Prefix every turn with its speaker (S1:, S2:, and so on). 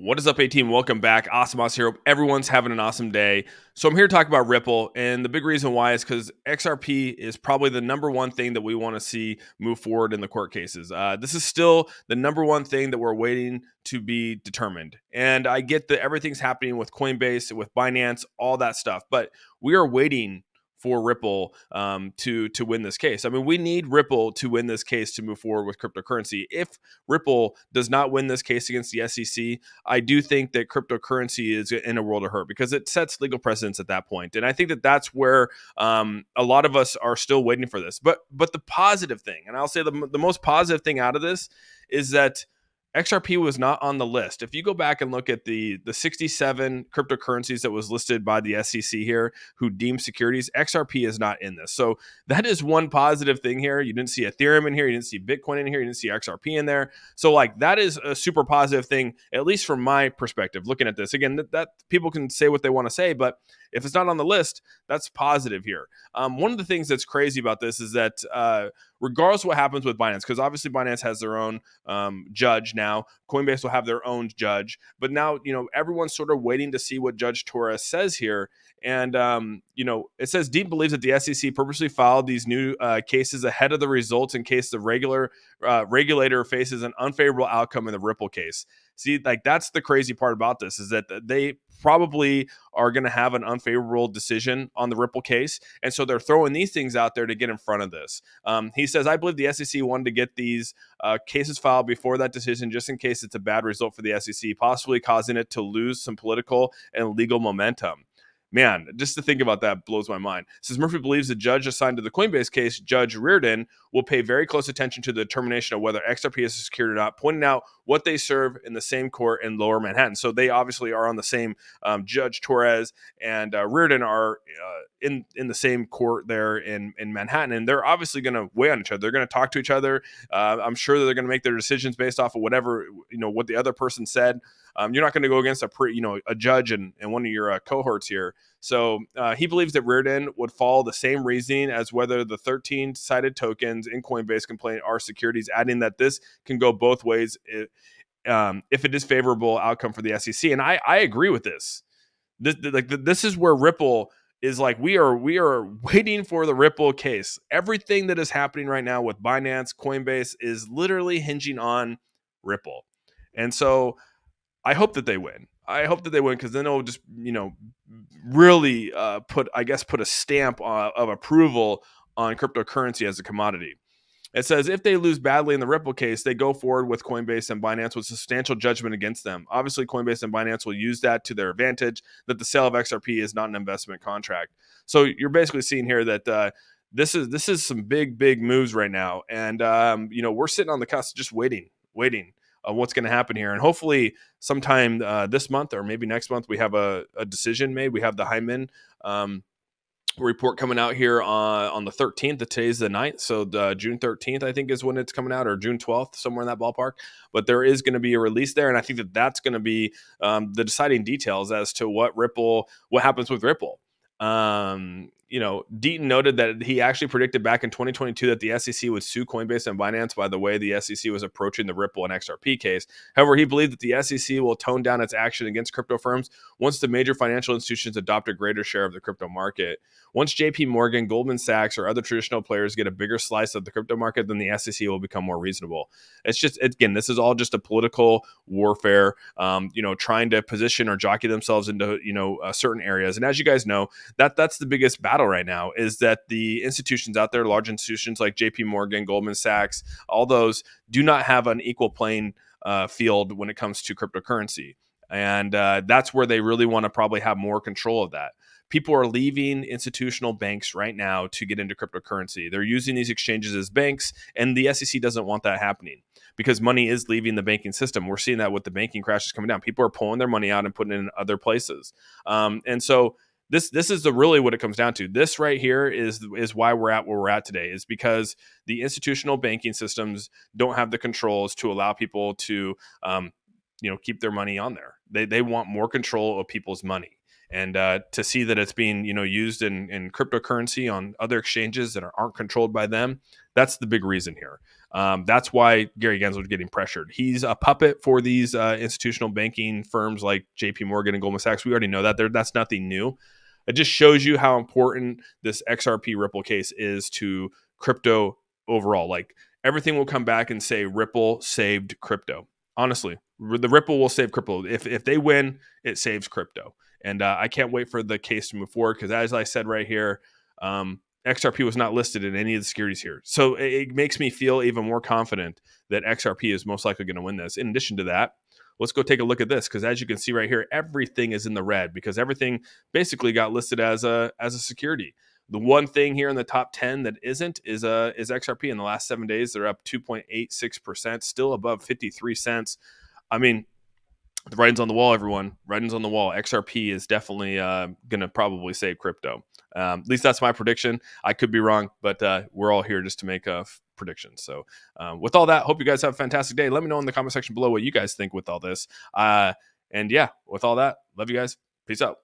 S1: What is up, A-Team? Welcome back. Awesome here. Hope everyone's having an awesome day. So I'm here to talk about Ripple, and the big reason why is because XRP is probably the number one thing that we want to see move forward in the court cases. This is still the number one thing that we're waiting to be determined. And I get that everything's happening with Coinbase, with Binance, all that stuff, but we are waiting for Ripple to win this case. I mean, we need Ripple to win this case to move forward with cryptocurrency. If Ripple does not win this case against the SEC, I do think that cryptocurrency is in a world of hurt because it sets legal precedents at that point. And I think that that's where a lot of us are still waiting for this. But the positive thing, and I'll say the most positive thing out of this is that XRP was not on the list. If you go back and look at the 67 cryptocurrencies that was listed by the SEC here who deemed securities, XRP is not in this. So that is one positive thing here. You didn't see Ethereum in here. You didn't see Bitcoin in here. You didn't see XRP in there. So like that is a super positive thing, at least from my perspective, looking at this. Again, that people can say what they want to say, but if it's not on the list, that's positive here. One of the things that's crazy about this is that regardless of what happens with Binance, because obviously Binance has their own judge now, Coinbase will have their own judge, but now everyone's sort of waiting to see what Judge Torres says here. And it says Deep believes that the SEC purposely filed these new cases ahead of the results in case the regulator faces an unfavorable outcome in the Ripple case. See, like that's the crazy part about this is that they probably are going to have an unfavorable decision on the Ripple case. And so they're throwing these things out there to get in front of this. He says, I believe the SEC wanted to get these cases filed before that decision, just in case it's a bad result for the SEC, possibly causing it to lose some political and legal momentum. Man, just to think about that blows my mind. It says Murphy believes the judge assigned to the Coinbase case, Judge Reardon, will pay very close attention to the determination of whether XRP is secured or not, pointing out what they serve in the same court in Lower Manhattan. So they obviously are on the same Judge Torres and Reardon are in the same court there in Manhattan, and they're obviously going to weigh on each other. They're going to talk to each other. I'm sure that they're going to make their decisions based off of whatever what the other person said. You're not going to go against a judge and one of your cohorts here. So he believes that Reardon would follow the same reasoning as whether the 13 cited tokens in Coinbase complaint are securities, adding that this can go both ways if it is favorable outcome for the SEC. And I agree with this. This is where Ripple is like we are waiting for the Ripple case. Everything that is happening right now with Binance, Coinbase is literally hinging on Ripple. And so I hope that they win. I hope that they win because then it'll just, really put a stamp of approval on cryptocurrency as a commodity. It says if they lose badly in the Ripple case, they go forward with Coinbase and Binance with substantial judgment against them. Obviously, Coinbase and Binance will use that to their advantage, that the sale of XRP is not an investment contract. So you're basically seeing here that this is some big moves right now. And, we're sitting on the cusp just waiting what's going to happen here. And hopefully sometime this month or maybe next month, we have a decision made. We have the Hyman report coming out here on the 13th. Today's the 9th. So the June 13th, I think is when it's coming out, or June 12th, somewhere in that ballpark. But there is going to be a release there. And I think that that's going to be the deciding details as to what happens with Ripple. Deaton noted that he actually predicted back in 2022 that the SEC would sue Coinbase and Binance by the way the SEC was approaching the Ripple and XRP case. However, he believed that the SEC will tone down its action against crypto firms once the major financial institutions adopt a greater share of the crypto market. Once JP Morgan, Goldman Sachs, or other traditional players get a bigger slice of the crypto market, then the SEC will become more reasonable. It's just, again, this is all just a political warfare, trying to position or jockey themselves into, certain areas. And as you guys know, that's the biggest battle right now is that the institutions out there, large institutions like JP Morgan, Goldman Sachs, all those do not have an equal playing field when it comes to cryptocurrency. And that's where they really want to probably have more control of that. People are leaving institutional banks right now to get into cryptocurrency. They're using these exchanges as banks, and the SEC doesn't want that happening because money is leaving the banking system. We're seeing that with the banking crashes coming down. People are pulling their money out and putting it in other places. And so this is really what it comes down to. This right here is why we're at where we're at today, is because the institutional banking systems don't have the controls to allow people to keep their money on there. They want more control of people's money. And to see that it's being used in cryptocurrency on other exchanges that aren't controlled by them, That's the big reason here. That's why Gary Gensler is getting pressured. He's a puppet for these institutional banking firms like JP Morgan and Goldman Sachs. We already know that. That's nothing new. It just shows you how important this XRP Ripple case is to crypto overall. Like, everything will come back and say Ripple saved crypto. Honestly, the Ripple will save crypto. If they win, it saves crypto. And I can't wait for the case to move forward because, as I said right here, XRP was not listed in any of the securities here. So it makes me feel even more confident that XRP is most likely going to win this. In addition to that, let's go take a look at this, because as you can see right here, everything is in the red because everything basically got listed as a security. The one thing here in the top 10 that isn't is XRP. In the last 7 days, they're up 2.86%, still above 53 cents. I mean, the writing's on the wall, everyone. Writing's on the wall. XRP is definitely going to probably save crypto. At least that's my prediction. I could be wrong, but we're all here just to make predictions. So with all that, hope you guys have a fantastic day. Let me know in the comment section below what you guys think with all this. And yeah, with all that, love you guys. Peace out.